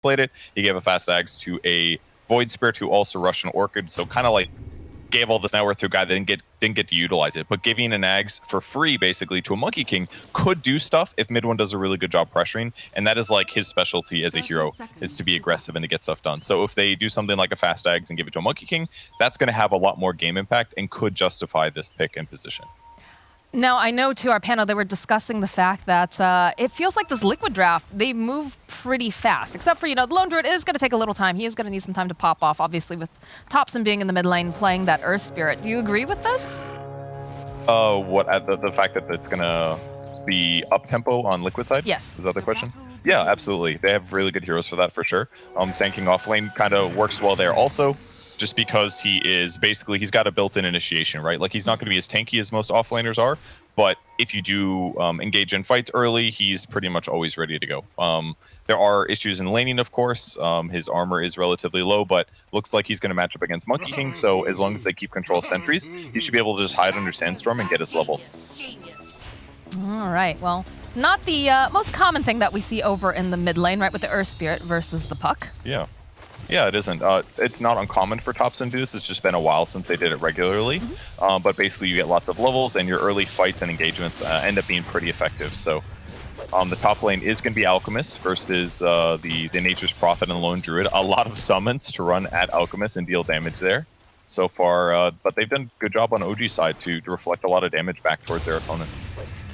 played it. He gave a fast Ags to a Void Spirit who also rushed an Orchid, so kind of like gave all this net worth to a guy that didn't get to utilize it. But giving an Ags for free, basically, to a Monkey King could do stuff if mid one does a really good job pressuring, and that is like his specialty as a hero, is to be aggressive and to get stuff done. So if they do something like a fast Ags and give it to a Monkey King, that's going to have a lot more game impact and could justify this pick and position. Now, I know to our panel they were discussing the fact that it feels like this Liquid draft, they move pretty fast. Except for, the Lone Druid is going to take a little time. He is going to need some time to pop off, obviously, with Topson being in the mid lane playing that Earth Spirit. Do you agree with this? The fact that it's going to be up-tempo on Liquid side? Yes. Is that the question? Yeah, absolutely. They have really good heroes for that, for sure. Sand King off lane kind of works well there also. Just because he is basically, he's got a built-in initiation, right? Like, he's not going to be as tanky as most offlaners are, but if you do engage in fights early, he's pretty much always ready to go. There are issues in laning, of course. His armor is relatively low, but looks like he's going to match up against Monkey King, so as long as they keep control of sentries, he should be able to just hide under Sandstorm and get his levels. All right, well, not the most common thing that we see over in the mid lane, right, with the Earth Spirit versus the Puck. Yeah. Yeah, it isn't. It's not uncommon for Topson to do this. It's just been a while since they did it regularly. But basically, you get lots of levels, and your early fights and engagements end up being pretty effective. So the top lane is going to be Alchemist versus the Nature's Prophet and Lone Druid. A lot of summons to run at Alchemist and deal damage there so far. But they've done a good job on OG side to reflect a lot of damage back towards their opponents.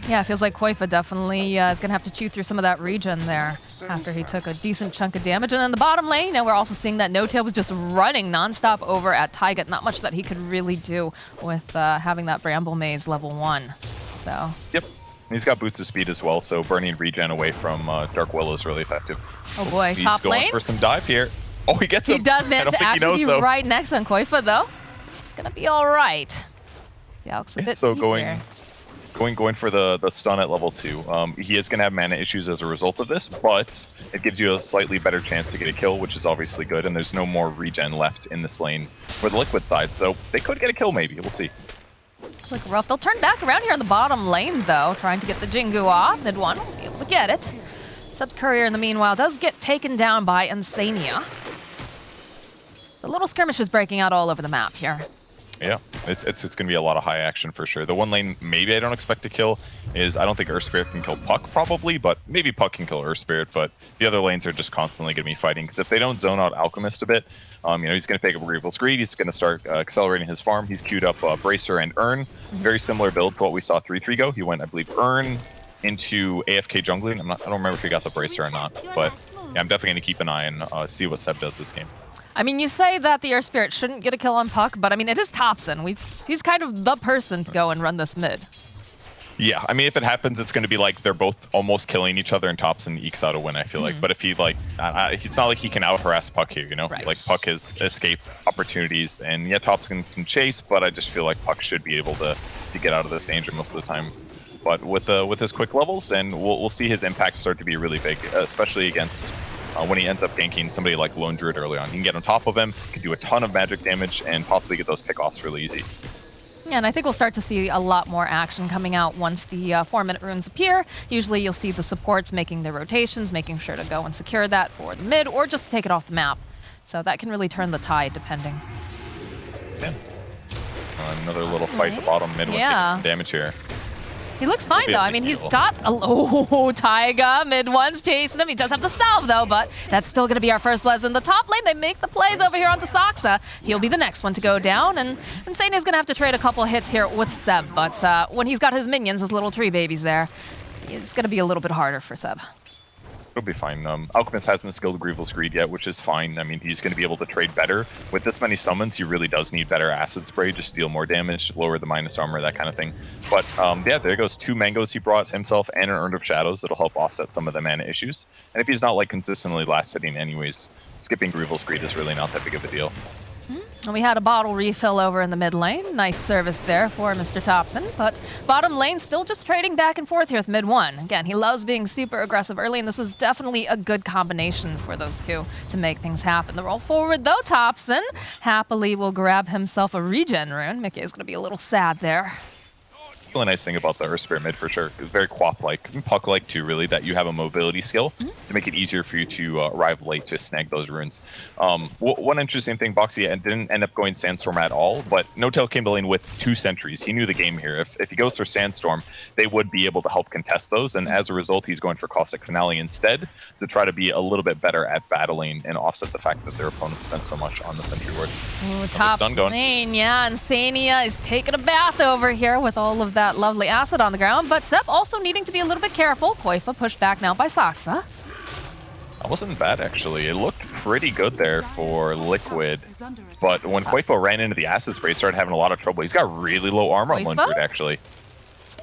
Yeah, it feels like Koifa definitely is going to have to chew through some of that regen there after he took a decent chunk of damage. And then the bottom lane, we're also seeing that No-Tail was just running nonstop over at Taiga. Not much that he could really do with having that Bramble Maze level 1. So. Yep. He's got boots of speed as well, so burning regen away from Dark Willow is really effective. Oh boy, He's top lane. He's going for some dive here. Oh, he gets him. He does manage to actually be right next on Koifa, though. It's going to be all right. The Alex a bit so deep going for the stun at level 2. He is going to have mana issues as a result of this, but it gives you a slightly better chance to get a kill, which is obviously good, and there's no more regen left in this lane for the Liquid side, so they could get a kill maybe. We'll see. It's like rough. They'll turn back around here on the bottom lane, though, trying to get the Jingu off. Mid one will be able to get it. Seb's Courier, in the meanwhile, does get taken down by Insania. The little skirmish is breaking out all over the map here. Yeah, it's going to be a lot of high action for sure. The one lane maybe I don't expect to kill is, I don't think Earth Spirit can kill Puck probably, but maybe Puck can kill Earth Spirit, but the other lanes are just constantly going to be fighting, because if they don't zone out Alchemist a bit, he's going to pick up Grievous Greed, he's going to start accelerating his farm. He's queued up Bracer and Urn, very similar build to what we saw 3-3 go. He went, I believe, Urn into AFK jungling. I don't remember if he got the Bracer or not, but yeah, I'm definitely going to keep an eye and see what Seb does this game. I mean, you say that the Earth Spirit shouldn't get a kill on Puck, but I mean, it is Topson. He's kind of the person to go and run this mid. Yeah, I mean, if it happens, it's going to be like they're both almost killing each other and Topson ekes out a win, I feel like. But if he, it's not like he can out-harass Puck here, Right. Like, Puck has escape opportunities, and yeah, Topson can chase, but I just feel like Puck should be able to get out of this danger most of the time. But with his quick levels, and we'll see his impact start to be really big, especially against... when he ends up ganking somebody like Lone Druid early on. He can get on top of him, can do a ton of magic damage, and possibly get those pickoffs really easy. Yeah, and I think we'll start to see a lot more action coming out once the 4-minute runes appear. Usually you'll see the supports making their rotations, making sure to go and secure that for the mid, or just take it off the map. So that can really turn the tide, depending. Yeah. Another little fight at the bottom mid with taking some damage here. He looks fine, though. I mean, he's got a... Taiga, mid one's chasing him. He does have the salve, though, but that's still going to be our first bless in the top lane. They make the plays over here onto Saksa. He'll be the next one to go down, and Insania's going to have to trade a couple hits here with Seb, but when he's got his minions, his little tree babies there, it's going to be a little bit harder for Seb. It'll be fine. Alchemist hasn't skilled Grievous Greed yet, which is fine. I mean, he's going to be able to trade better. With this many summons, he really does need better Acid Spray, just deal more damage, lower the minus armor, that kind of thing. But yeah, there goes 2 mangoes he brought himself and an Urn of Shadows that'll help offset some of the mana issues. And if he's not like consistently last hitting anyways, skipping Grievous Greed is really not that big of a deal. And we had a bottle refill over in the mid lane. Nice service there for Mr. Topson. But bottom lane still just trading back and forth here with mid one. Again, he loves being super aggressive early, and this is definitely a good combination for those two to make things happen. The roll forward, though, Topson happily will grab himself a regen rune. Mickey is going to be a little sad there. really nice thing about the Earth Spirit mid for sure. It's very Quap-like, and Puck-like too, really, that you have a mobility skill to make it easier for you to arrive late to snag those runes. One interesting thing, Boxy didn't end up going Sandstorm at all, but No-Tail came to lane with 2 sentries. He knew the game here. If he goes for Sandstorm, they would be able to help contest those, and as a result, he's going for Caustic Finale instead to try to be a little bit better at battling and offset the fact that their opponents spent so much on the sentry wards. Ooh, top lane, yeah, and Sania is taking a bath over here with all of that lovely acid on the ground, but Seb also needing to be a little bit careful. Koifa pushed back now by Saksa. That wasn't bad, actually. It looked pretty good there for Liquid, but when Koifa ran into the acid spray, he started having a lot of trouble. He's got really low armor on Lundgren, actually.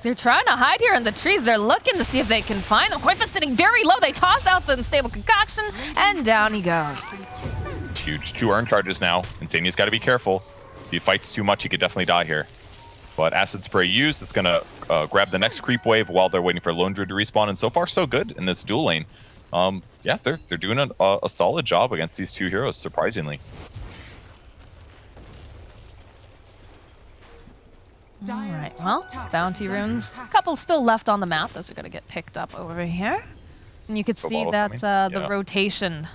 They're trying to hide here in the trees. They're looking to see if they can find them. Koifa's sitting very low. They toss out the unstable concoction, and down he goes. Huge. 2 urn charges now. Insania's got to be careful. If he fights too much, he could definitely die here. But Acid Spray used, it's going to grab the next creep wave while they're waiting for Lone Druid to respawn, and so far so good in this duel lane. Yeah, they're doing a solid job against these 2 heroes, surprisingly. Alright, well, bounty runes. A couple still left on the map. Those are going to get picked up over here. And you could see that the rotation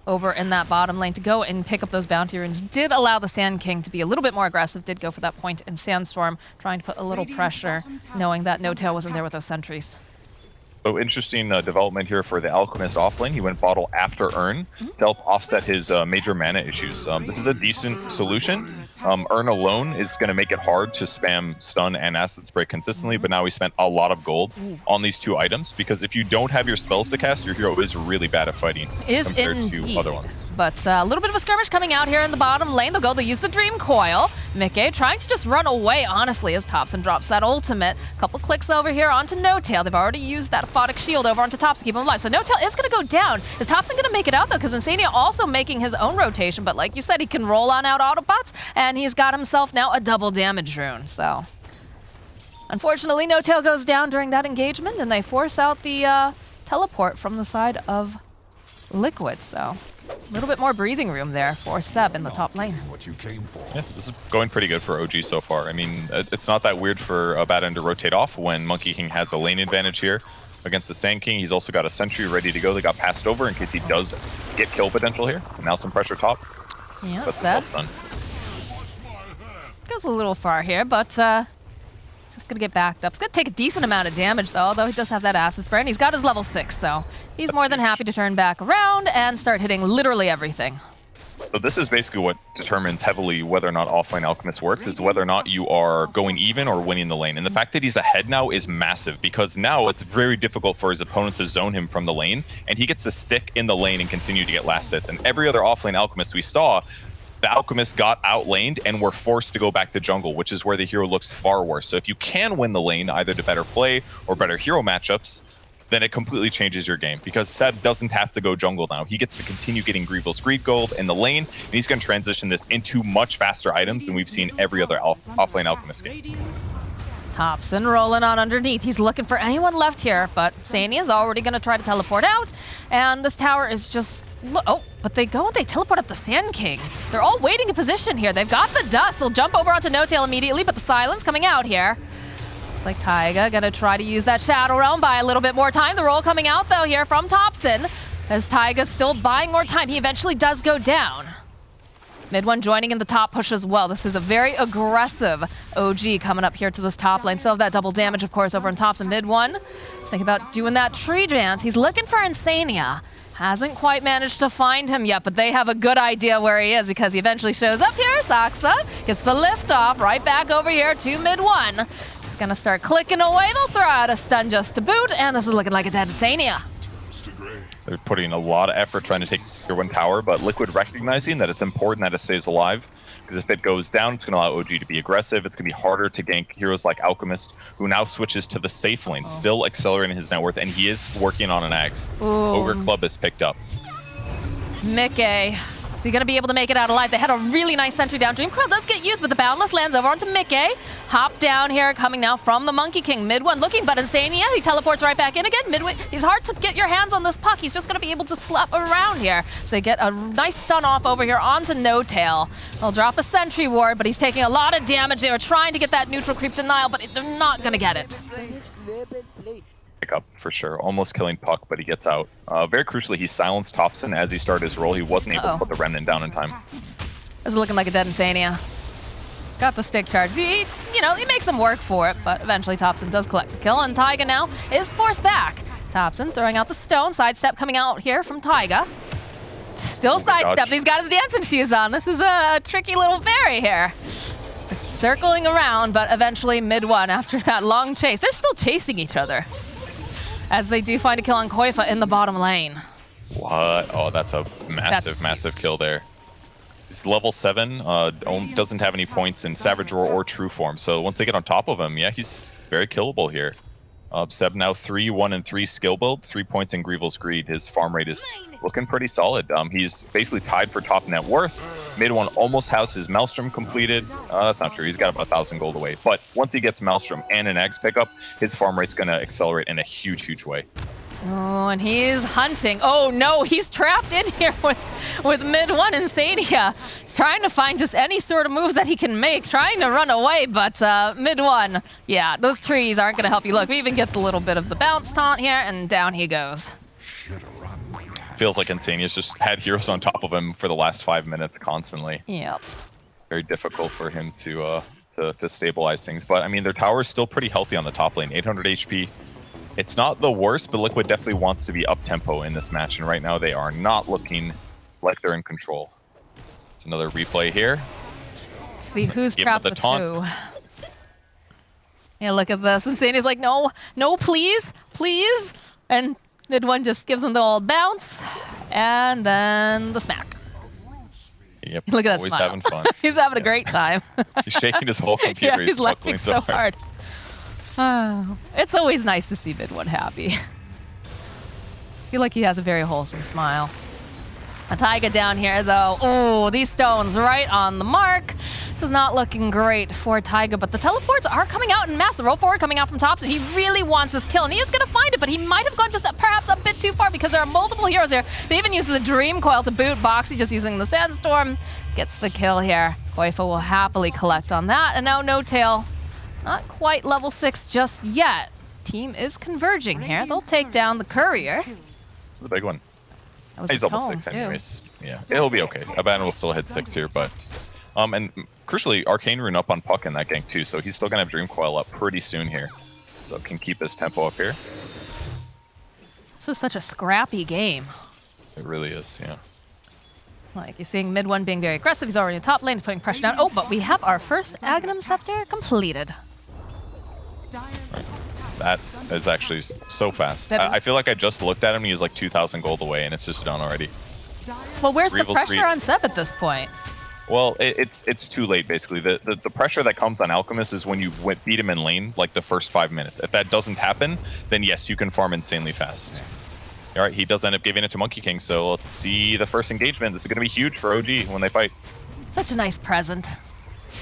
over in that bottom lane to go and pick up those bounty runes did allow the Sand King to be a little bit more aggressive, did go for that point in Sandstorm, trying to put a little pressure, knowing that No-Tail wasn't there with those sentries. So interesting development here for the Alchemist off lane. He went bottle after Urn to help offset his major mana issues. This is a decent solution. Urn alone is going to make it hard to spam stun and acid spray consistently, but now we spent a lot of gold on these 2 items, because if you don't have your spells to cast, your hero is really bad at fighting compared to other ones. But a little bit of a skirmish coming out here in the bottom lane. They'll use the Dream Coil. Mickey trying to just run away, honestly, as Topson drops that ultimate. Couple clicks over here onto No-Tail. They've already used that Aphotic Shield over onto Topson to keep him alive. So No-Tail is going to go down. Is Topson going to make it out, though? Because Insania also making his own rotation. But like you said, he can roll on out Autobots, and he's got himself now a double damage rune. So unfortunately, No-Tail goes down during that engagement, and they force out the teleport from the side of Liquid. So a little bit more breathing room there for Seb in the top lane. Yeah, this is going pretty good for OG so far. I mean, it's not that weird for a bad end to rotate off when Monkey King has a lane advantage here against the Sand King. He's also got a sentry ready to go that got passed over in case he does get kill potential here. And now some pressure top. Yeah, that's done. Goes a little far here, but it's just going to get backed up. It's going to take a decent amount of damage, though, although he does have that acid spray, and he's got his level 6, so he's more than happy to turn back around and start hitting literally everything. So this is basically what determines heavily whether or not offlane Alchemist works, is whether or not you are going even or winning the lane. And the fact that he's ahead now is massive, because now it's very difficult for his opponents to zone him from the lane, and he gets to stick in the lane and continue to get last hits. And every other offlane Alchemist we saw, the Alchemist got outlaned and were forced to go back to jungle, which is where the hero looks far worse. So if you can win the lane, either to better play or better hero matchups, then it completely changes your game, because Seb doesn't have to go jungle now. He gets to continue getting Grievel's Greed Gold in the lane, and he's going to transition this into much faster items than we've seen every other offlane Alchemist game. Topson rolling on underneath. He's looking for anyone left here, but Sania is already going to try to teleport out, and this tower is just... Oh, but they go and they teleport up the Sand King. They're all waiting in position here. They've got the dust. They'll jump over onto No-Tail immediately, but the silence coming out here. Looks like Taiga gonna try to use that Shadow Realm, buy a little bit more time. The roll coming out, though, here from Topson, as Taiga's still buying more time. He eventually does go down. Mid one joining in the top push as well. This is a very aggressive OG coming up here to this top lane. So that double damage, of course, over on Topson. Mid one, think about doing that tree dance. He's looking for Insania. Hasn't quite managed to find him yet, but they have a good idea where he is, because he eventually shows up here. Saksa gets the lift off right back over here to mid one. He's gonna start clicking away. They'll throw out a stun just to boot, and this is looking like a dead Insania. They're putting a lot of effort trying to take tier 1 tower, but Liquid recognizing that it's important that it stays alive, because if it goes down, it's going to allow OG to be aggressive. It's going to be harder to gank heroes like Alchemist, who now switches to the safe lane, still accelerating his net worth, and he is working on an axe. Ogre Club is picked up. Mickey he going to be able to make it out alive? They had a really nice sentry down. Dreamcrawl does get used, but the Boundless lands over onto Mickey. Hop down here, coming now from the Monkey King. Mid one looking, but Insania, he teleports right back in again. Midway, he's hard to get your hands on this puck. He's just going to be able to slap around here. So they get a nice stun off over here onto No Tail. They'll drop a sentry ward, but he's taking a lot of damage. They were trying to get that neutral creep denial, but they're not going to get it. Up for sure, almost killing Puck, but he gets out. Very crucially, he silenced Thompson as he started his roll. He wasn't able to put the Remnant down in time. This is looking like a dead Insania. He's got the stick charge. He makes him work for it, but eventually Thompson does collect the kill, and Taiga now is forced back. Thompson throwing out the stone, sidestep coming out here from Taiga. Still sidestep. He's got his dancing shoes on. This is a tricky little fairy here. Just circling around, but eventually mid one after that long chase. They're still chasing each other, as they do find a kill on Koifa in the bottom lane. What? Oh, that's a massive kill there. He's level 7, doesn't have any points in Savage Roar or True Form, so once they get on top of him, yeah, he's very killable here. Seb now 3, 1, and 3 skill build, 3 points in Grievel's Greed. His farm rate is looking pretty solid. He's basically tied for top net worth. Mid one almost has his Maelstrom completed. That's not true. He's got about 1,000 gold away. But once he gets Maelstrom and an Eggs pickup, his farm rate's going to accelerate in a huge way. Oh, and he's hunting. Oh no, he's trapped in here with mid one Insania. He's trying to find just any sort of moves that he can make, trying to run away, but mid one, yeah, those trees aren't going to help you. Look, we even get the little bit of the bounce taunt here, and down he goes. Feels like Insania's just had heroes on top of him for the last 5 minutes constantly. Yep. Very difficult for him to stabilize things. But I mean, their tower is still pretty healthy on the top lane. 800 HP. It's not the worst, but Liquid definitely wants to be up tempo in this match, and right now they are not looking like they're in control. It's another replay here. Let's see who's trapped with who. Yeah, look at this. Insania's like, no, please. And mid one just gives him the old bounce, and then the smack. Yep. Look at that Always smile. having fun. He's having a great time. He's shaking his whole computer. Yeah, he's laughing so hard. Oh, it's always nice to see mid one happy. I feel like he has a very wholesome smile. A Taiga down here, though. Oh, these stones right on the mark. This is not looking great for Taiga, but the teleports are coming out in mass. The roll forward coming out from Thompson. He really wants this kill, and he is going to find it, but he might have gone just perhaps a bit too far because there are multiple heroes here. They even use the Dream Coil to boot Boxy, just using the Sandstorm. Gets the kill here. Koifa will happily collect on that, and now No Tail. Not quite level 6 just yet. Team is converging here. They'll take down the Courier. The big one. He's almost 6 anyways. Yeah, it'll be okay. Abaddon will still hit 6 here, but... and crucially, Arcane Rune up on Puck in that gank too, so he's still going to have Dream Coil up pretty soon here. So can keep his tempo up here. This is such a scrappy game. It really is, yeah. Like, you're seeing mid one being very aggressive. He's already in top lane. He's putting pressure down. Oh, but we have our first Aghanim Scepter completed. Right. That is actually so fast. I feel like I just looked at him and he was like 2,000 gold away, and it's just done already. Well, where's the pressure on Seb at this point? Well, it's too late, basically. The pressure that comes on Alchemist is when you beat him in lane, like the first 5 minutes. If that doesn't happen, then yes, you can farm insanely fast. All right, he does end up giving it to Monkey King, so let's see the first engagement. This is going to be huge for OG when they fight. Such a nice present.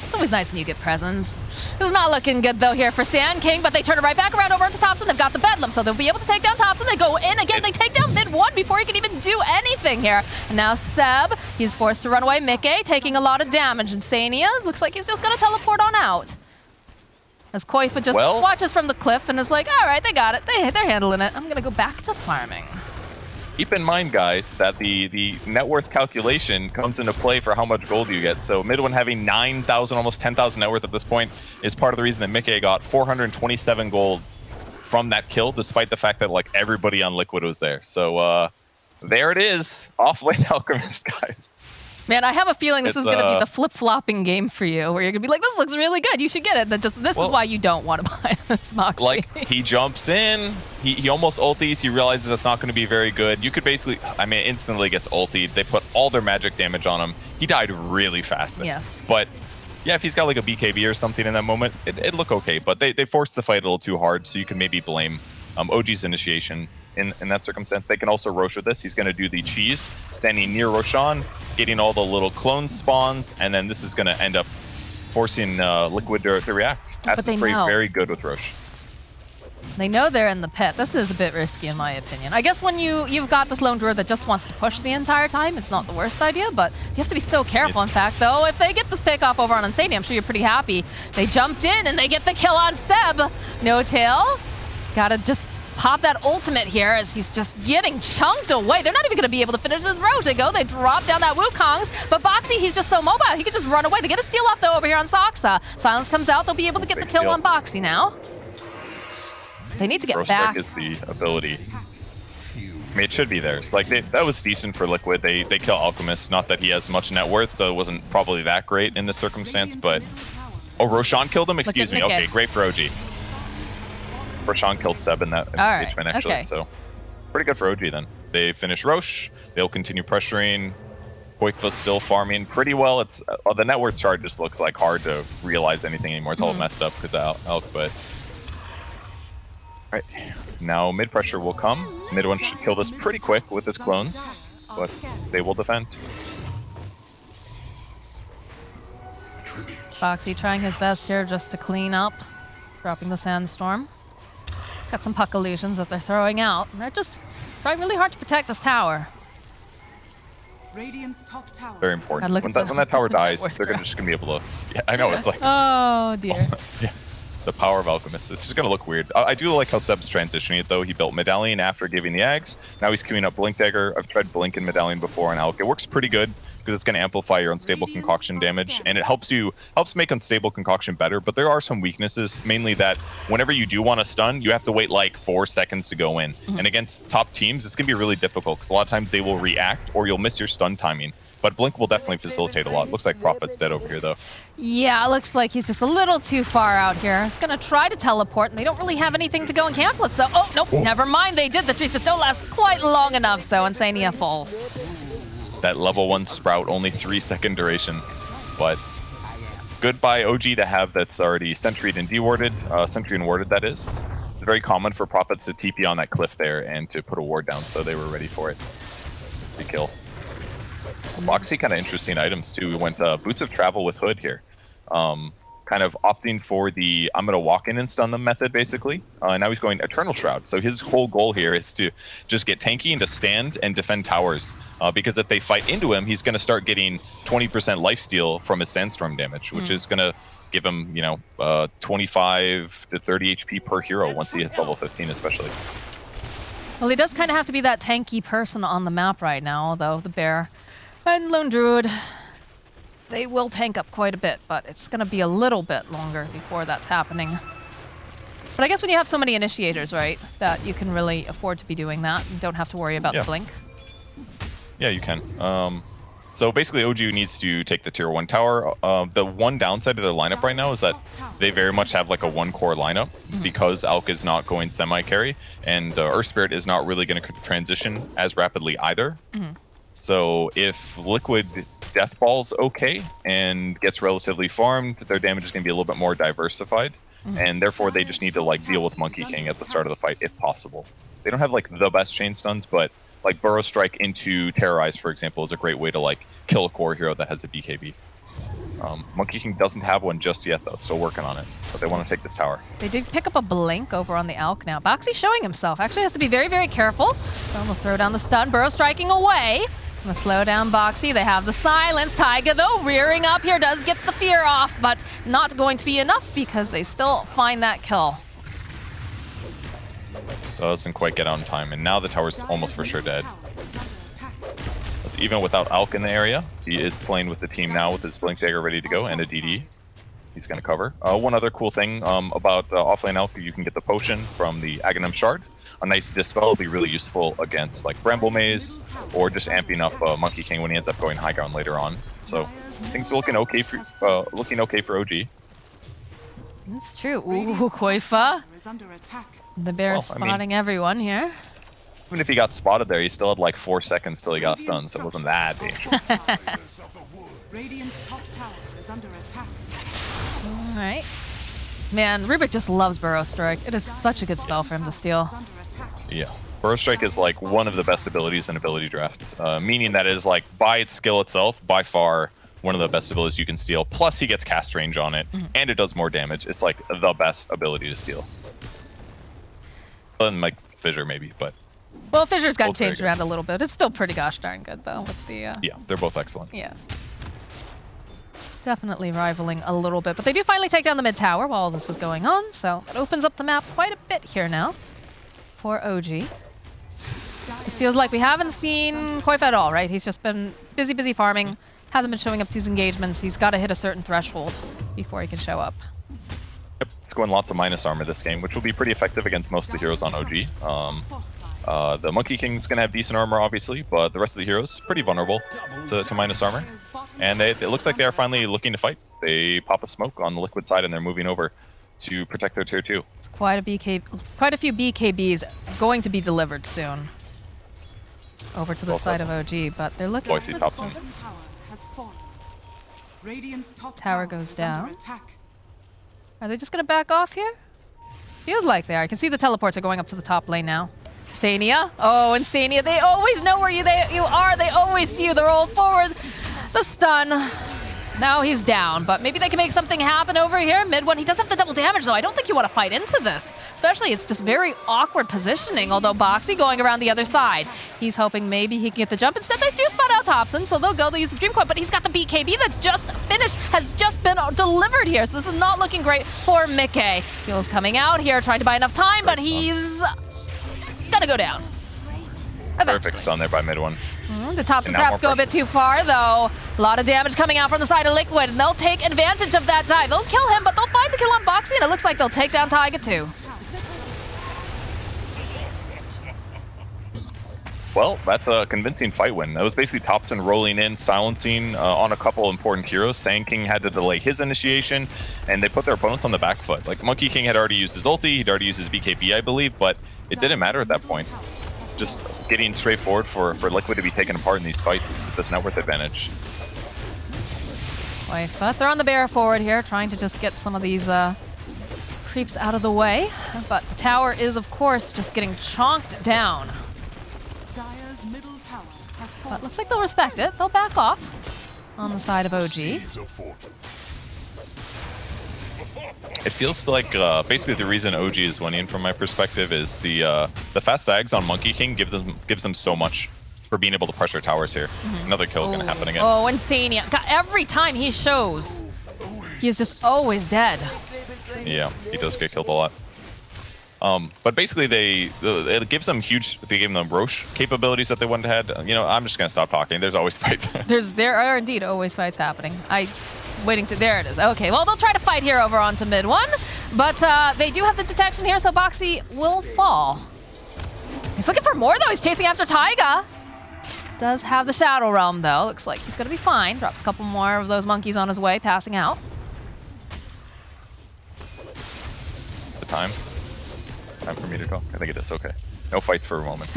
It's always nice when you get presents. This is not looking good, though, here for Sand King, but they turn it right back around over into Thompson. They've got the Bedlam, so they'll be able to take down Thompson. They go in again. They take down mid one before he can even do anything here. And now Seb, he's forced to run away. Mickey taking a lot of damage. Insania looks like he's just going to teleport on out. As Koifa just watches from the cliff and is like, all right, they got it. They're handling it. I'm going to go back to farming. Keep in mind, guys, that the net worth calculation comes into play for how much gold you get. So mid one having 9,000, almost 10,000 net worth at this point is part of the reason that Mickey got 427 gold from that kill, despite the fact that like everybody on Liquid was there. So there it is, off-lane Alchemist, guys. Man, I have a feeling this is going to be the flip-flopping game for you, where you're going to be like, this looks really good, you should get it. This is why you don't want to buy this Moxie. Like, he jumps in, he almost ulties, he realizes that's not going to be very good. You could basically, I mean, instantly gets ultied. They put all their magic damage on him. He died really fast. Yes. But, yeah, if he's got like a BKB or something in that moment, it'd look okay. But they forced the fight a little too hard, so you can maybe blame OG's initiation in that circumstance. They can also Rosh with this. He's going to do the cheese, standing near Roshan. getting all the little clone spawns, and then this is going to end up forcing Liquid to react. Aspen's very good with Roche. They know they're in the pit. This is a bit risky in my opinion. I guess when you've got this lone druid that just wants to push the entire time, it's not the worst idea, but you have to be so careful. In fact, though, if they get this pick off over on Insania, I'm sure you're pretty happy. They jumped in and they get the kill on Seb. No tail. Gotta just pop that ultimate here as he's just getting chunked away. They're not even going to be able to finish this row to go. They drop down that Wukongs, but Boxy, he's just so mobile. He can just run away. They get a steal off, though, over here on Soxa. Silence comes out. They'll be able to get the kill on Boxy now. They need to get back. Is the ability. I mean, it should be theirs. Like, that was decent for Liquid. They kill Alchemist. Not that he has much net worth, so it wasn't probably that great in this circumstance, but... Oh, Roshan killed him? Excuse me. Okay, great for OG. Roshan killed Seb in that engagement, actually, so... Pretty good for OG, then. They finish Roche. They'll continue pressuring. Koikva's still farming pretty well. It's the net worth chart just looks like hard to realize anything anymore. It's all messed up because of Alk, but... Right, now mid pressure will come. Mid one should kill this pretty quick with his clones, but they will defend. Boxy trying his best here just to clean up, dropping the sandstorm. Got some puck illusions that they're throwing out. They're just trying really hard to protect this tower. Radiant's top tower. Very important. When that tower dies, they're just gonna be able to. Yeah, I know it's like. Oh dear. Yeah. The power of Alchemist. It's just going to look weird. I do like how Seb's transitioning it, though. He built Medallion after giving the Ags. Now he's queuing up Blink Dagger. I've tried Blink and Medallion before on Alk. It works pretty good because it's going to amplify your Unstable Concoction damage, and it helps make Unstable Concoction better, but there are some weaknesses, mainly that whenever you do want to stun, you have to wait like 4 seconds to go in. And against top teams, it's going to be really difficult because a lot of times they will react or you'll miss your stun timing. But Blink will definitely facilitate a lot. Looks like Prophet's dead over here, though. Yeah, it looks like he's just a little too far out here. He's going to try to teleport, and they don't really have anything to go and cancel it. So, oh, nope, never mind. They did. The trees just don't last quite long enough, so Insania falls. That level 1 Sprout, only 3-second duration. But good by OG to have that's already Sentry'd and dewarded. Sentry and warded, that is. It's very common for Prophets to TP on that cliff there and to put a ward down, so they were ready for it. Good kill. Boxy, kind of interesting items too. We went Boots of Travel with Hood here. Kind of opting for the I'm going to walk in and stun them method, basically. Now he's going Eternal Shroud. So his whole goal here is to just get tanky and to stand and defend towers. Because if they fight into him, he's going to start getting 20% lifesteal from his Sandstorm damage, which is going to give him, 25 to 30 HP per hero once he hits level 15, especially. Well, he does kind of have to be that tanky person on the map right now, although the Bear and Lone Druid, they will tank up quite a bit, but it's going to be a little bit longer before that's happening. But I guess when you have so many initiators, right, that you can really afford to be doing that. You don't have to worry about the blink. Yeah, you can. So basically, OG needs to take the tier 1 tower. The one downside of their lineup right now is that they very much have like a 1-core lineup because Alk is not going semi-carry, and Earth Spirit is not really going to transition as rapidly either. So if Liquid Death Ball's okay and gets relatively farmed, their damage is going to be a little bit more diversified, and therefore they just need to like deal with Monkey King at the start of the fight if possible. They don't have like the best chain stuns, but like Burrow Strike into Terrorize, for example, is a great way to like kill a core hero that has a BKB. Monkey King doesn't have one just yet, though. Still working on it, but they want to take this tower. They did pick up a blink over on the Alk now. Boxy showing himself. Actually has to be very, very careful. So they'll throw down the stun. Burrow striking away. Gonna slow down Boxy. They have the silence. Taiga, though, rearing up here, does get the fear off, but not going to be enough because they still find that kill. Doesn't quite get out in time, and now the tower's almost for sure dead. So even without Alk in the area, he is playing with the team now with his Blink Dagger ready to go and a DD. He's going to cover. One other cool thing about offlane Alk, you can get the potion from the Aghanim Shard. A nice Dispel will be really useful against like Bramble Maze or just amping up Monkey King when he ends up going high ground later on. So things are looking okay for OG. That's true. Ooh, Koifa. The Bear spotting everyone here. Even if he got spotted there, he still had like 4 seconds till he got stunned, so it wasn't that dangerous. Radiant's top tower is under attack. All right. Man, Rubik just loves Burrow Strike. It is such a good spell for him to steal. Yeah. Burrow Strike is like one of the best abilities in ability drafts, meaning that it is like by its skill itself, by far one of the best abilities you can steal. Plus he gets cast range on it, and it does more damage. It's like the best ability to steal. Other than like Fissure maybe, but well, Fissure's got changed around a little bit. It's still pretty gosh darn good though with the yeah, they're both excellent. Yeah. Definitely rivaling a little bit, but they do finally take down the mid tower while all this is going on, so it opens up the map quite a bit here now for OG. Just feels like we haven't seen Koif at all, right? He's just been busy farming, hasn't been showing up to these engagements. He's got to hit a certain threshold before he can show up. Yep, it's going lots of minus armor this game, which will be pretty effective against most of the heroes on OG. The Monkey King's going to have decent armor, obviously, but the rest of the heroes pretty vulnerable to minus armor. And it looks like they are finally looking to fight. They pop a smoke on the Liquid side, and they're moving over to protect their tier 2. It's quite a few BKBs going to be delivered soon over to the side of OG, but they're looking. Boise top some. Tower goes down. Are they just going to back off here? Feels like they are. I can see the teleports are going up to the top lane now. Stania. Oh, and Stania, they always know where you are. They always see you. They roll forward. The stun. Now he's down, but maybe they can make something happen over here. Mid one, he does have the double damage, though. I don't think you want to fight into this. Especially, it's just very awkward positioning, although Boxy going around the other side. He's hoping maybe he can get the jump. Instead, they do spot out Thompson, so they'll use the Dream Coin, but he's got the BKB that's just finished, has just been delivered here, so this is not looking great for Mickey. Heel's coming out here, trying to buy enough time, but he's gonna go down. Perfect stun there by mid one. The Thompson perhaps go a bit too far, though. A lot of damage coming out from the side of Liquid, and they'll take advantage of that dive. They'll kill him, but they'll find the kill on Boxy, and it looks like they'll take down Taiga too. Well, that's a convincing fight win. That was basically Thompson rolling in, silencing on a couple important heroes. Sand King had to delay his initiation, and they put their opponents on the back foot. Like, Monkey King had already used his ulti, he'd already used his BKB, I believe, but it didn't matter at that point. Just getting straight forward for Liquid to be taken apart in these fights with this net worth advantage. Koif throwing the bear forward here, trying to just get some of these creeps out of the way. But the tower is, of course, just getting chonked down. But looks like they'll respect it. They'll back off on the side of OG. It feels like basically the reason OG is winning from my perspective is the fast ags on Monkey King gives them so much for being able to pressure towers here. Another kill going to happen again. Oh, insane. Every time he shows, he is just always dead. Yeah, he does get killed a lot. But basically it gives them they gave them Roche capabilities that they wouldn't have had. You know, I'm just going to stop talking. There's always fights. There are indeed always fights happening. There it is. Okay, well, they'll try to fight here over onto mid one, but they do have the detection here, so Boxy will fall. He's looking for more, though. He's chasing after Taiga. Does have the Shadow Realm, though. Looks like he's going to be fine. Drops a couple more of those monkeys on his way, passing out. The time for me to talk? I think it is. Okay. No fights for a moment.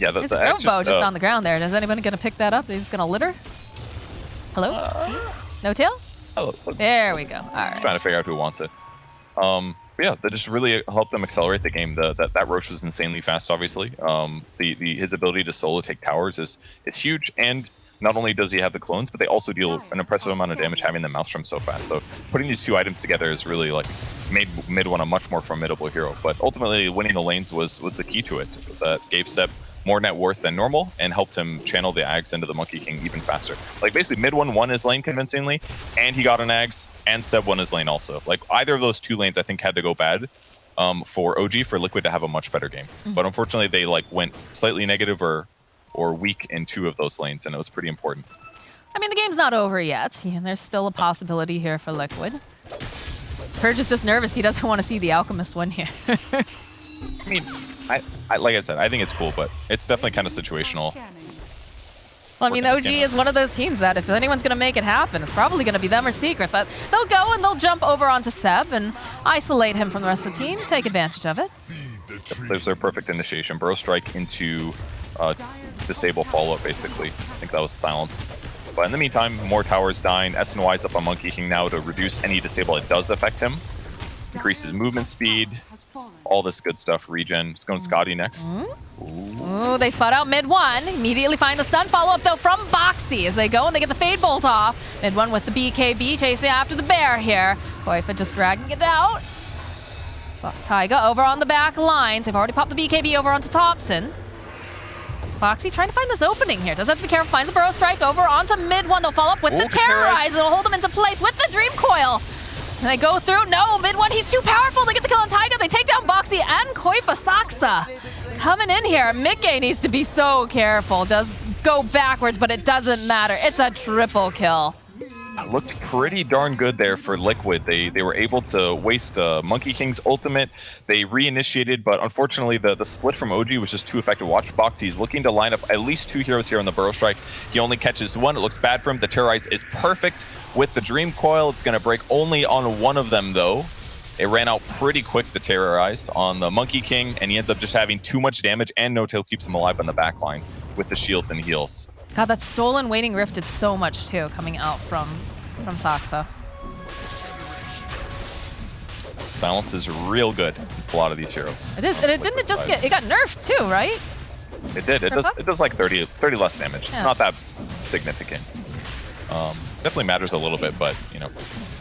Yeah, there's a throw bow just on the ground there. Is anyone going to pick that up? They're just going to litter? Hello? No tail? Oh, there we go. All right. Trying to figure out who wants it. Yeah, that just really helped them accelerate the game. That Roche was insanely fast, obviously. His ability to solo take towers is huge, and not only does he have the clones, but they also deal an impressive amount of damage having the Maelstrom so fast. So putting these two items together has really like made mid one a much more formidable hero. But ultimately, winning the lanes was the key to it. That gave Seb more net worth than normal and helped him channel the Ags into the Monkey King even faster. Like basically mid one won his lane convincingly, and he got an Ags, and Seb won his lane also. Like either of those two lanes I think had to go bad for OG for Liquid to have a much better game. But unfortunately they like went slightly negative or weak in two of those lanes, and it was pretty important. I mean, the game's not over yet, and there's still a possibility here for Liquid. Purge is just nervous. He doesn't want to see the Alchemist win here. I mean, I like I said, I think it's cool, but it's definitely kind of situational. Well, I mean, OG is one of those teams that if anyone's going to make it happen, it's probably going to be them or Secret. But they'll go and they'll jump over onto Seb and isolate him from the rest of the team, take advantage of it. There's their perfect initiation. Burrow Strike into disable follow-up, basically. I think that was silence. But in the meantime, more towers dying. SNY's up on Monkey King now to reduce any disable that does affect him. increases movement speed, all this good stuff. Regen. Just going Scotty next. Ooh, they spot out mid one. Immediately find the stun. Follow up though from Boxy as they go and they get the Fade Bolt off. Mid one with the BKB chasing after the bear here. Koifa just dragging it out. Taiga over on the back lines. They've already popped the BKB over onto Thompson. Boxy trying to find this opening here. Does have to be careful. Finds a Burrow Strike over onto mid one. They'll follow up with the Terrorize. It'll hold him into place with the Dream Coil. And they go through. No, mid one. He's too powerful. They get the kill on Taiga. They take down Boxy and Koifa Saksa. Coming in here. Mickey needs to be so careful. Does go backwards, but it doesn't matter. It's a triple kill. Looked pretty darn good there for Liquid. They were able to waste Monkey King's ultimate. They reinitiated, but unfortunately the split from OG was just too effective. Watch Box, he's looking to line up at least 2 heroes here on the Burrow Strike. He only catches 1. It looks bad for him. The Terrorize is perfect with the Dream Coil. It's going to break only on 1 of them though. It ran out pretty quick, the Terrorize, on the Monkey King, and he ends up just having too much damage, and No Tail keeps him alive on the back line with the shields and heals. God, that stolen Waning Rift did so much too, coming out from Saksa. Silence is real good with a lot of these heroes. It is, and it didn't just get, it got nerfed too, right? It did. It does like 30 less damage. Yeah. It's not that significant. Definitely matters a little bit, but you know.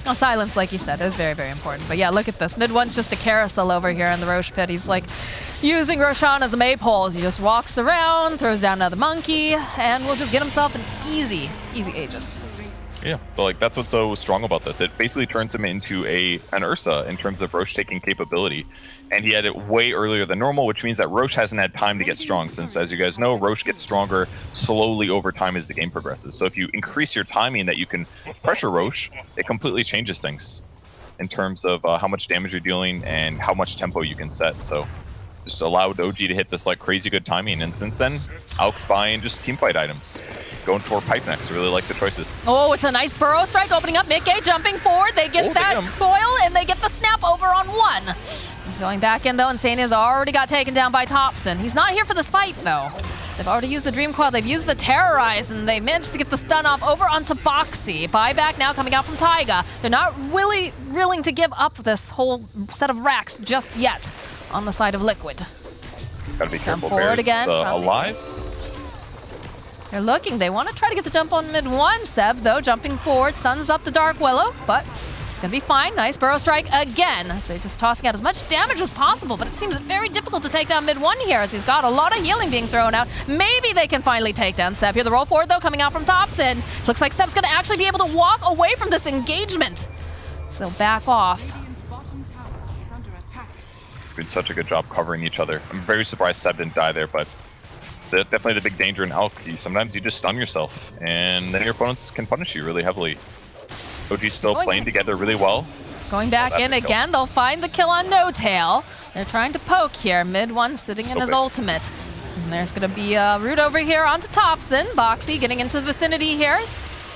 Oh, silence, like you said, is very, very important. But yeah, look at this. Mid one's just a carousel over here in the Roche pit. He's like using Roshan as a maypole. He just walks around, throws down another monkey, and will just get himself an easy Aegis. Yeah, but like that's what's so strong about this. It basically turns him into an Ursa in terms of Roche taking capability. And he had it way earlier than normal, which means that Roche hasn't had time to get strong since, as you guys know, Roche gets stronger slowly over time as the game progresses. So if you increase your timing that you can pressure Roche, it completely changes things in terms of how much damage you're dealing and how much tempo you can set. So just allowed OG to hit this like crazy good timing. And since then, Alk's buying just teamfight items. Going for Pipe next. I really like the choices. Oh, it's a nice Burrow Strike opening up. Mickey jumping forward. They get that coil and they get the snap over on 1. He's going back in though, and Sania's already got taken down by Thompson. He's not here for this fight though. They've already used the Dream Coil. They've used the Terrorize, and they managed to get the stun off over onto Boxy. Buyback now coming out from Taiga. They're not really willing to give up this whole set of racks just yet on the side of Liquid. Gotta be careful. Forward again. Alive. They're looking. They want to try to get the jump on mid 1. Seb, though, jumping forward, stuns up the Dark Willow, but it's going to be fine. Nice Burrow Strike again. So they're just tossing out as much damage as possible, but it seems very difficult to take down mid 1 here as he's got a lot of healing being thrown out. Maybe they can finally take down Seb here. The roll forward, though, coming out from Thompson. Looks like Seb's going to actually be able to walk away from this engagement. So back off. Did such a good job covering each other. I'm very surprised Seb didn't die there, but definitely the big danger in Alk. Sometimes you just stun yourself, and then your opponents can punish you really heavily. OG's still playing together really well. Going back in again, they'll find the kill on No Tail. They're trying to poke here. Mid 1 sitting in his ultimate. And there's going to be a root over here onto Thompson. Boxy getting into the vicinity here.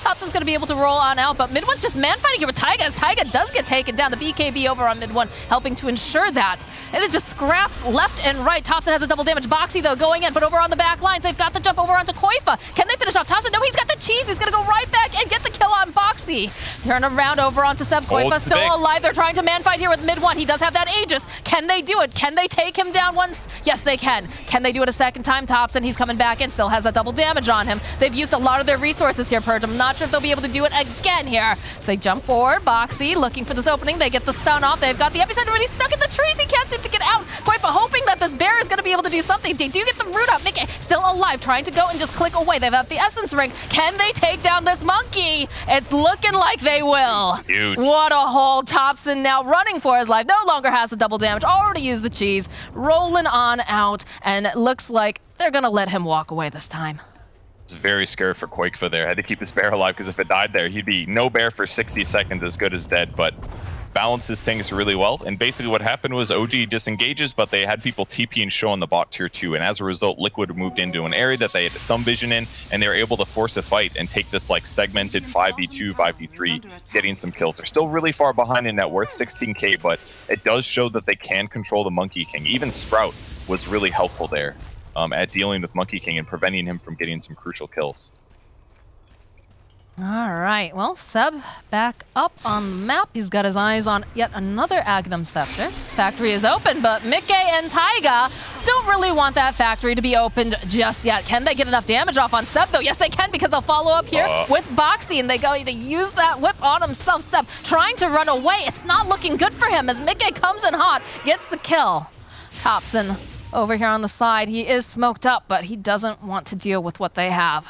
Thompson's going to be able to roll on out, but mid 1's just man-fighting here with Taiga as Taiga does get taken down. The BKB over on mid 1 helping to ensure that. And it just scraps left and right. Thompson has a double damage. Boxy, though, going in, but over on the back lines, they've got the jump over onto Koifa. Can they finish off Thompson? No, he's got the cheese. He's going to go right back and get the kill on Boxy. Turn around over onto Seb. Koifa still alive. They're trying to man-fight here with mid 1. He does have that Aegis. Can they do it? Can they take him down once? Yes, they can. Can they do it a second time? Thompson, he's coming back in, still has a double damage on him. They've used a lot of their resources here, Purge. I'm not sure if they'll be able to do it again here. So they jump forward. Boxy looking for this opening. They get the stun off. They've got the epicenter already stuck in the trees. He can't seem to get out. Koifa hoping that this bear is going to be able to do something. They do get the root up. Mickey still alive, trying to go and just click away. They've got the essence ring. Can they take down this monkey? It's looking like they will. Huge. What a hold. Thompson now running for his life. No longer has the double damage. Already used the cheese. Rolling on out. And it looks like they're going to let him walk away this time. Was very scared for Quakefa there. Had to keep his bear alive because if it died there, he'd be no bear for 60 seconds, as good as dead. But balances things really well. And basically what happened was OG disengages, but they had people TP and show on the bot tier 2. And as a result, Liquid moved into an area that they had some vision in, and they were able to force a fight and take this like segmented 5v2, 5v3, getting some kills. They're still really far behind in net worth, 16k, but it does show that they can control the Monkey King. Even Sprout was really helpful there at dealing with Monkey King and preventing him from getting some crucial kills. All right, well, Seb back up on the map. He's got his eyes on yet another Agnum Scepter. Factory is open, but Mickey and Taiga don't really want that factory to be opened just yet. Can they get enough damage off on Seb, though? Yes, they can, because they'll follow up here with Boxy, and they go to use that whip on himself. Seb trying to run away. It's not looking good for him as Mickey comes in hot, gets the kill. Thompson over here on the side. He is smoked up, but he doesn't want to deal with what they have.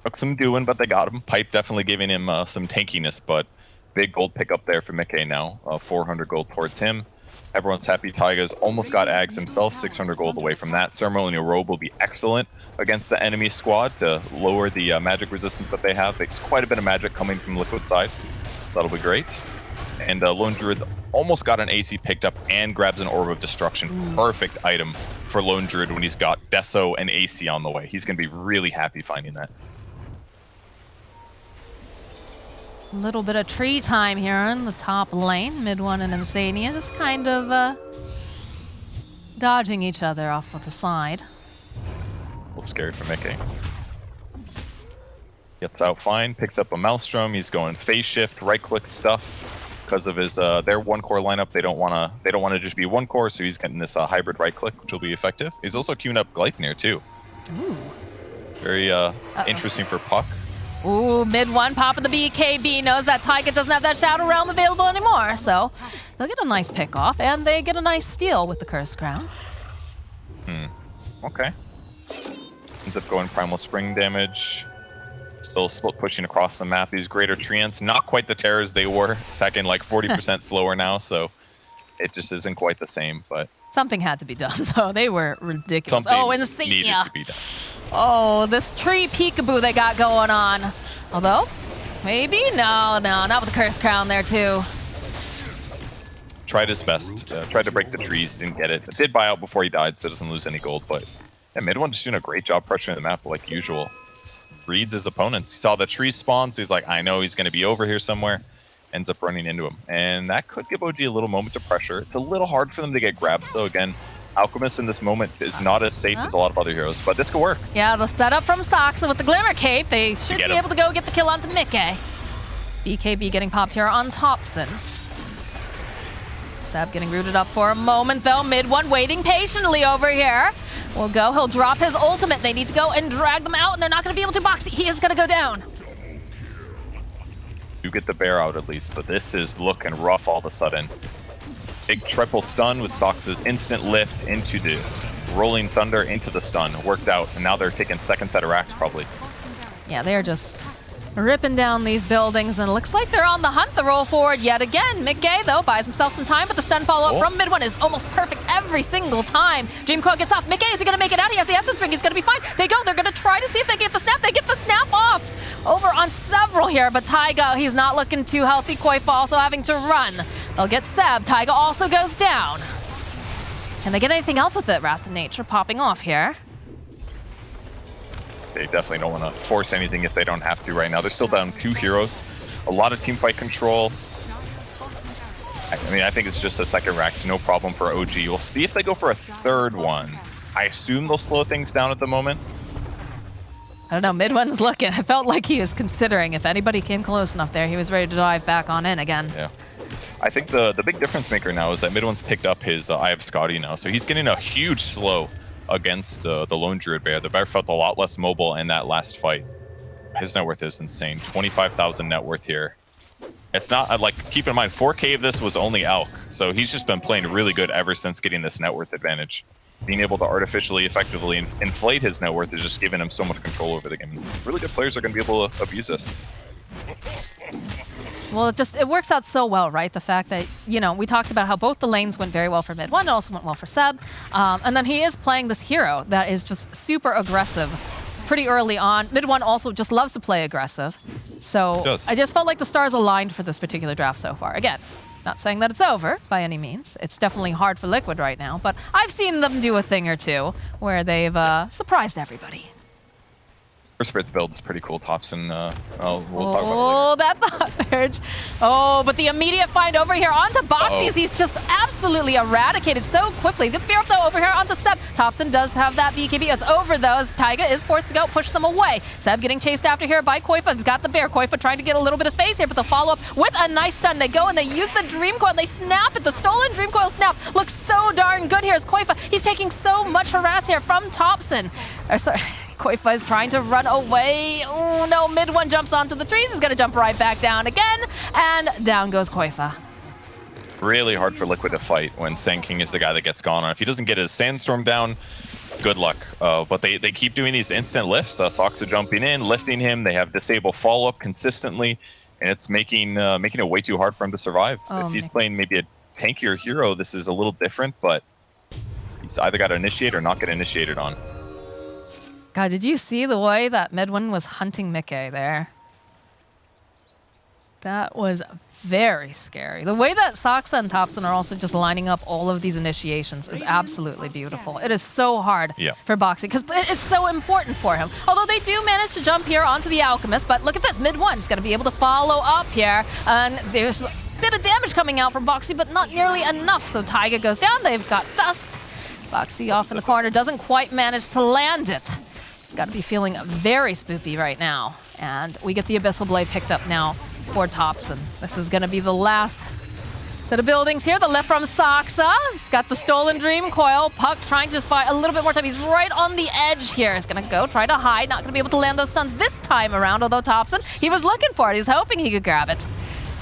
Took some doing, but they got him. Pipe definitely giving him some tankiness, but big gold pick up there for Mickey now. 400 gold towards him. Everyone's happy. Taiga's almost got Ags himself, 600 gold away from that. Ceremonial Robe will be excellent against the enemy squad to lower the magic resistance that they have. There's quite a bit of magic coming from Liquid side, so that'll be great. And Lone Druid's almost got an AC picked up and grabs an Orb of Destruction. Perfect item for Lone Druid when he's got Deso and AC on the way. He's going to be really happy finding that. Little bit of tree time here in the top lane. Mid one and Insania just kind of dodging each other off of the side. A little scary for Mickey. Gets out fine, picks up a Maelstrom. He's going phase shift, right click stuff because of his their one core lineup. They don't want to just be one core, so he's getting this hybrid right click, which will be effective. He's also queuing up Gleipnir too. Ooh. Very interesting for Puck. Ooh, mid one, popping the BKB, knows that Taiga doesn't have that Shadow Realm available anymore, so they'll get a nice pick off, and they get a nice steal with the Cursed Crown. Okay. Ends up going Primal Spring damage. Still split pushing across the map. These Greater Treants, not quite the terrors they were. Second, like 40% slower now, so it just isn't quite the same, but... Something had to be done, though. They were ridiculous. Something Insania. needed to be done. Oh, this tree peekaboo they got going on. Although, maybe? No, not with the Cursed Crown there, too. Tried his best. Tried to break the trees, didn't get it. Did buy out before he died, so doesn't lose any gold, but yeah, mid one just doing a great job pressuring the map like usual. Just reads his opponents. He saw the tree spawn, so he's like, I know he's going to be over here somewhere. Ends up running into him. And that could give OG a little moment to pressure. It's a little hard for them to get grabbed, so again, Alchemist in this moment is not as safe as a lot of other heroes, but this could work. Yeah, the setup from Soxa with the Glimmer Cape. They should be able to go get the kill onto Mickey. BKB getting popped here on Thompson. Seb getting rooted up for a moment, though. Mid one waiting patiently over here. Will go. He'll drop his ultimate. They need to go and drag them out, and they're not going to be able to box. He is going to go down. You get the bear out at least, but this is looking rough all of a sudden. Big triple stun with Soxa's instant lift into the Rolling Thunder into the stun. Worked out, and now they're taking second set of racks probably. Yeah, they're just ripping down these buildings, and it looks like they're on the hunt. The roll forward yet again. Mickey, though, buys himself some time, but the stun follow-up from mid one is almost perfect every single time. Dreamcoil gets off. Mickey, is he going to make it out? He has the Essence Ring. He's going to be fine. They go. They're going to try to see if they get the snap. They get the snap off over on several here, but Taiga, he's not looking too healthy. Koifa also having to run. They'll get Seb. Taiga also goes down. Can they get anything else with it? Wrath of Nature popping off here. They definitely don't want to force anything if they don't have to right now. They're still down 2 heroes. A lot of team fight control. I mean, I think it's just a second rack, so no problem for OG. We'll see if they go for a third one. I assume they'll slow things down at the moment. I don't know, mid one's looking. I felt like he was considering if anybody came close enough there, he was ready to dive back on in again. Yeah. I think the big difference maker now is that mid one's picked up his Eye of Scotty now, so he's getting a huge slow against the Lone Druid Bear. The Bear felt a lot less mobile in that last fight. His net worth is insane. 25,000 net worth here. It's not, like, keep in mind, 4K of this was only Elk, so he's just been playing really good ever since getting this net worth advantage. Being able to artificially, effectively inflate his net worth is just giving him so much control over the game. Really good players are going to be able to abuse this. Well, it works out so well, right? The fact that, you know, we talked about how both the lanes went very well for mid one, it also went well for Seb. And then he is playing this hero that is just super aggressive pretty early on. Mid one also just loves to play aggressive. So I just felt like the stars aligned for this particular draft so far. Again, not saying that it's over by any means. It's definitely hard for Liquid right now, but I've seen them do a thing or two where they've surprised everybody. First Spirit's build is pretty cool, Thompson. We'll talk about it Oh, that thought purge. Oh, but the immediate find over here onto Boxy as he's just absolutely eradicated so quickly. Good fear up though over here onto Seb. Thompson does have that BKB. It's over though as Taiga is forced to go push them away. Seb getting chased after here by Koifa. He's got the bear. Koifa trying to get a little bit of space here, but the follow-up with a nice stun. They go and they use the Dream Coil. They snap it. The stolen Dream Coil snap looks so darn good here as Koifa. He's taking so much harass here from Thompson. Sorry. Koifa is trying to run away. Oh no, mid one jumps onto the trees. He's gonna jump right back down again, and down goes Koifa. Really hard for Liquid to fight when Sand King is the guy that gets gone on. If he doesn't get his Sandstorm down, good luck. But they keep doing these instant lifts. Soxa jumping in, lifting him. They have disable follow-up consistently, and it's making it way too hard for him to survive. If he's playing maybe a tankier hero, this is a little different, but he's either got to initiate or not get initiated on. God, did you see the way that Midwin was hunting Mickey there? That was very scary. The way that Soxa and Thompson are also just lining up all of these initiations is absolutely beautiful. It is so hard for Boxy because it's so important for him. Although they do manage to jump here onto the Alchemist, but look at this, mid one's going to be able to follow up here, and there's a bit of damage coming out from Boxy, but not nearly enough. So Taiga goes down. They've got Dust. Boxy off in the corner doesn't quite manage to land it. Got to be feeling very spoopy right now. And we get the Abyssal Blade picked up now for Thompson. This is going to be the last set of buildings here. The lift from Soxa. He's got the stolen Dream Coil. Puck trying to just buy a little bit more time. He's right on the edge here. He's going to go try to hide. Not going to be able to land those stuns this time around, although Thompson, he was looking for it. He was hoping he could grab it.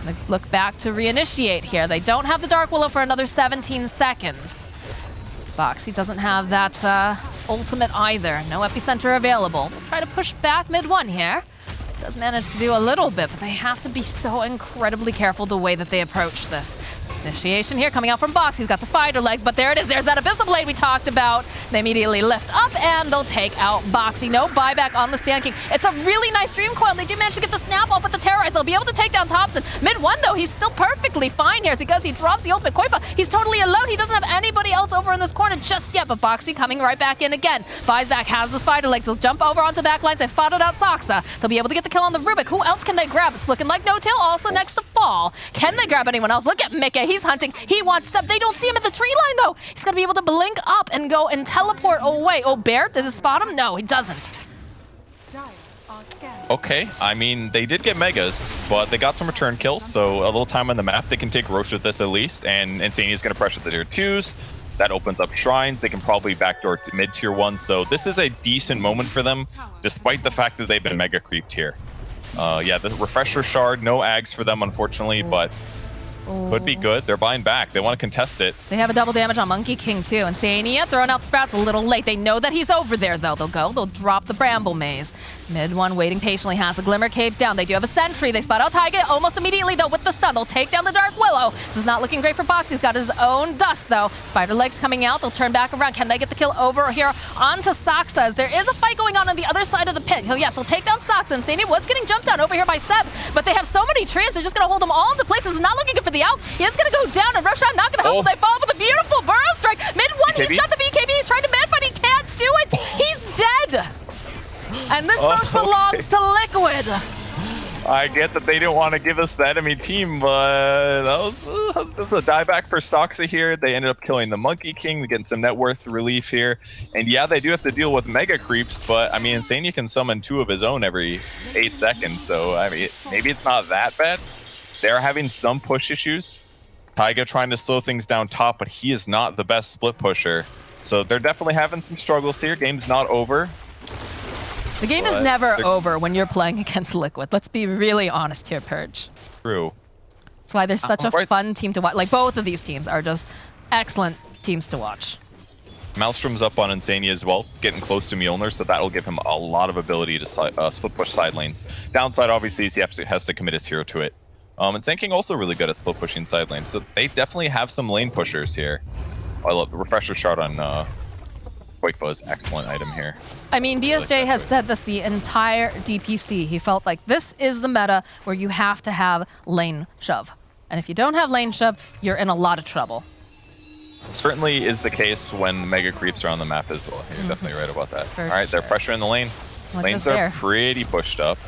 They look back to reinitiate here. They don't have the Dark Willow for another 17 seconds. Boxy doesn't have that ultimate either. No epicenter available. We'll try to push back mid one here. Does manage to do a little bit, but they have to be so incredibly careful the way that they approach this. Initiation here coming out from Box. He's got the spider legs, but there it is. There's that Abyssal Blade we talked about. They immediately lift up and they'll take out Boxy. No buyback on the Sand King. It's a really nice Dream Coil. They do manage to get the snap off with the Terrorize. They'll be able to take down Thompson. Mid one though, he's still perfectly fine here because he drops the ultimate. Koifa, he's totally alone. He doesn't have anybody else over in this corner just yet, but Boxy coming right back in again. Buys back, has the spider legs. He'll jump over onto back lines. They've spotted out Soxa. They'll be able to get the kill on the Rubik. Who else can they grab? It's looking like No-Tail also next to Fall. Can they grab anyone else? Look at Mickey. He's hunting. He wants Seb. They don't see him at the tree line, though. He's going to be able to blink up and go and teleport away. Oh, Bear, does it spot him? No, he doesn't. Okay, I mean, they did get Megas, but they got some return kills, so a little time on the map. They can take Roche with this at least, and Insania's going to pressure the tier 2s. That opens up Shrines. They can probably backdoor to mid-tier 1, so this is a decent moment for them, despite the fact that they've been mega creeped here. Yeah, the Refresher Shard, no Ags for them, unfortunately, but could be good. They're buying back. They want to contest it. They have a double damage on Monkey King, too. Insania throwing out the sprouts a little late. They know that he's over there, though. They'll drop the Bramble Maze. Mid one waiting patiently, has a Glimmer Cave down. They do have a Sentry. They spot out Taiga almost immediately, though, with the stun. They'll take down the Dark Willow. This is not looking great for Box. He's got his own Dust, though. Spider Legs coming out. They'll turn back around. Can they get the kill over here onto Soxa? As there is a fight going on the other side of the pit. So, yes, they'll take down Soxa. Insania was getting jumped down over here by Seb, but they have so many trees. They're just going to hold them all into place. This is not looking good for the out. He is going to go down and rush out. Not going to help. They fall with a beautiful Burrow Strike. Mid one, BKB. He's got the BKB. He's trying to man fight. He can't do it. He's dead. And this Roche belongs to Liquid. I get that they didn't want to give us the enemy team, but this is a dieback for Soxa here. They ended up killing the Monkey King, getting some net worth relief here. And yeah, they do have to deal with mega creeps, but I mean, Insania can summon 2 of his own every 8 seconds, so I mean, maybe it's not that bad. They're having some push issues. Taiga trying to slow things down top, but he is not the best split pusher. So they're definitely having some struggles here. Game's not over. The game is never over when you're playing against Liquid. Let's be really honest here, Purge. True. That's why they're such a fun team to watch. Like, both of these teams are just excellent teams to watch. Maelstrom's up on Insania as well, getting close to Mjolnir, so that'll give him a lot of ability to split push side lanes. Downside, obviously, is he has to commit his hero to it. And Sand King also really good at split pushing side lanes, so they definitely have some lane pushers here. I love the Refresher Shard on Koifa is excellent item here. I mean, BSJ has said this the entire DPC. He felt like this is the meta where you have to have lane shove. And if you don't have lane shove, you're in a lot of trouble. Certainly is the case when mega creeps are on the map as well. You're definitely right about that. All right, they're pressuring the lane. Like Lanes this are bear. pretty pushed up.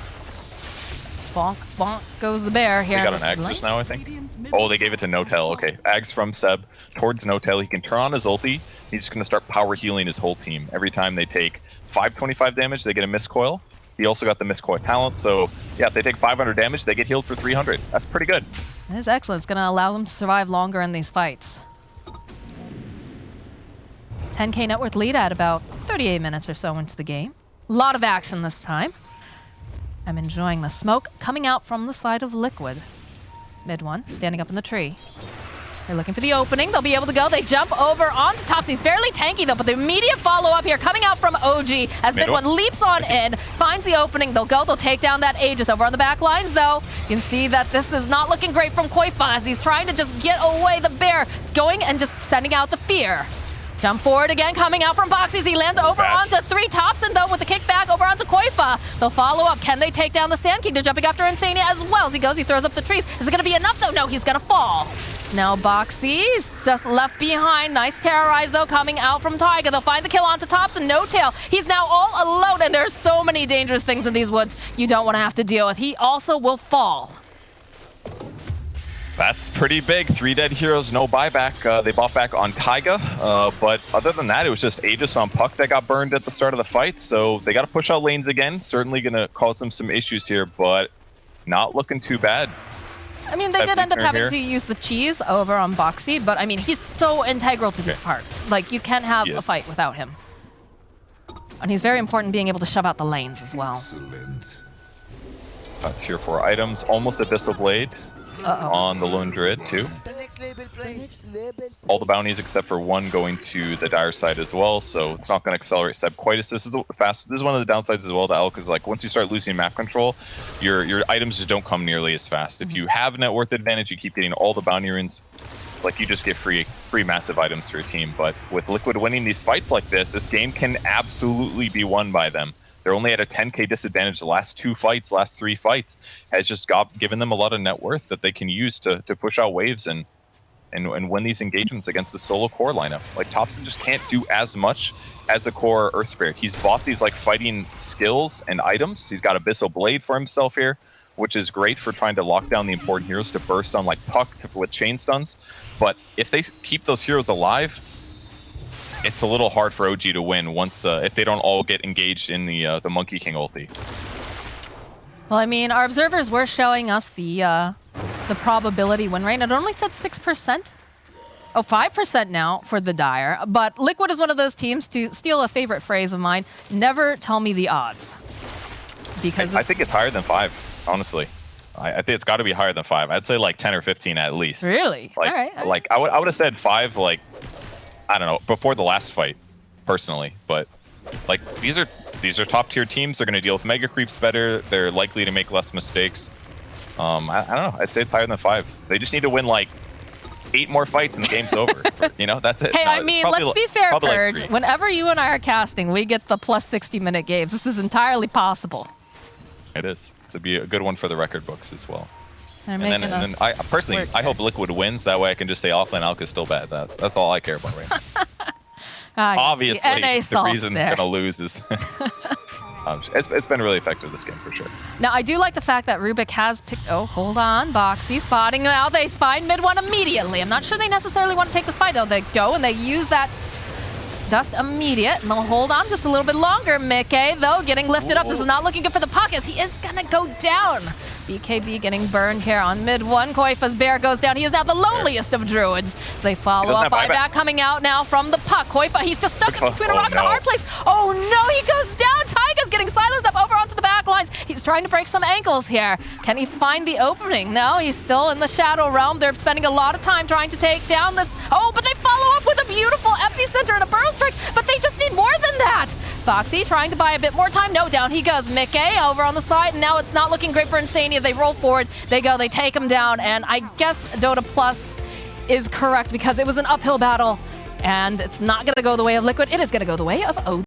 Bonk, bonk goes the bear here. They in got this an mid Axe lane. just now, I think. Oh, they gave it to Notel. Okay, Ags from Seb towards Notel. He can turn on his ulti. He's just going to start power healing his whole team. Every time they take 525 damage, they get a miscoil. He also got the miscoil talent, so yeah, if they take 500 damage, they get healed for 300. That's pretty good. That is excellent. It's going to allow them to survive longer in these fights. 10k net worth lead at about 38 minutes or so into the game. A lot of action this time. I'm enjoying the smoke coming out from the side of Liquid. Mid one, standing up in the tree. They're looking for the opening. They'll be able to go. They jump over onto top. He's fairly tanky though, but the immediate follow-up here coming out from OG as mid one leaps on in, finds the opening. They'll go. They'll take down that Aegis. Over on the back lines though, you can see that this is not looking great from Koifa as he's trying to just get away the bear, going and just sending out the fear. Jump forward again, coming out from Boxies. He lands over onto 3 Thompson, though, with the kickback over onto Koifa. They'll follow up. Can they take down the Sand King? They're jumping after Insania as well. As he goes, he throws up the trees. Is it going to be enough, though? No, he's going to fall. It's now Boxies just left behind. Nice terrorize, though, coming out from Taiga. They'll find the kill onto Thompson. No tail. He's now all alone, and there's so many dangerous things in these woods you don't want to have to deal with. He also will fall. That's pretty big. 3 dead heroes, no buyback. They bought back on Taiga, but other than that, it was just Aegis on Puck that got burned at the start of the fight. So they got to push out lanes again. Certainly going to cause them some issues here, but not looking too bad. I mean, they did end up having to use the cheese over on Boxy, but I mean, he's so integral to this part. Like, you can't have a fight without him. And he's very important being able to shove out the lanes as well. Tier 4 items, almost Abyssal Blade. On the Lone Druid too. All the bounties except for one going to the Dire side as well, so it's not going to accelerate step quite as this is the fast. This is one of the downsides as well to Elk is like once you start losing map control, your items just don't come nearly as fast. If you have net worth advantage, you keep getting all the bounty runes. It's like you just get free massive items for your team. But with Liquid winning these fights like this game can absolutely be won by them. They're only at a 10k disadvantage the last 3 fights, has just given them a lot of net worth that they can use to push out waves and win these engagements against the solo core lineup. Like Thompson just can't do as much as a core Earth Spirit. He's bought these like fighting skills and items. He's got Abyssal Blade for himself here, which is great for trying to lock down the important heroes to burst on like Puck with chain stuns. But if they keep those heroes alive, it's a little hard for OG to win once if they don't all get engaged in the Monkey King ulti. Well, I mean, our observers were showing us the probability win rate. It only said 6%. Oh, 5% now for the Dire. But Liquid is one of those teams, to steal a favorite phrase of mine, never tell me the odds. Because I think it's higher than 5, honestly. I think it's got to be higher than 5. I'd say like 10 or 15 at least. Really? Like, all right. Like I would have said 5, like, I don't know, before the last fight, personally. But like these are top tier teams. They're going to deal with mega creeps better. They're likely to make less mistakes. I don't know. I'd say it's higher than 5. They just need to win like 8 more fights and the game's over. You know, that's it. Hey, I mean, let's be fair, Purge. Like whenever you and I are casting, we get the plus 60-minute games. This is entirely possible. It is. This would be a good one for the record books as well. And then I personally, I hope Liquid wins. That way I can just say offlane Alk is still bad. That's all I care about right now. Obviously, the reason they're going to lose is... it's been really effective this game, for sure. Now, I do like the fact that Rubik has picked... Oh, hold on. Boxy spotting now. They find mid one immediately. I'm not sure they necessarily want to take this fight, though. They go and they use that dust immediate, and they'll hold on just a little bit longer. Mickey, though, getting lifted up. This is not looking good for the pockets. He is going to go down. BKB getting burned here on mid one. Koifa's bear goes down. He is now the loneliest of druids. So they follow up. Buyback coming out now from the puck. Koifa, he's just stuck in between a rock and a hard place. Oh no, he goes down. Taiga's getting silenced up over onto the back lines. He's trying to break some ankles here. Can he find the opening? No, he's still in the shadow realm. They're spending a lot of time trying to take down this. Oh, but they follow up with a beautiful epicenter and a burrow strike, but they just need more than that. Foxy trying to buy a bit more time. No, down he goes. Mickey over on the side, and now it's not looking great for Insania. They roll forward, they go, they take him down, and I guess Dota Plus is correct because it was an uphill battle, and it's not going to go the way of Liquid. It is going to go the way of OG.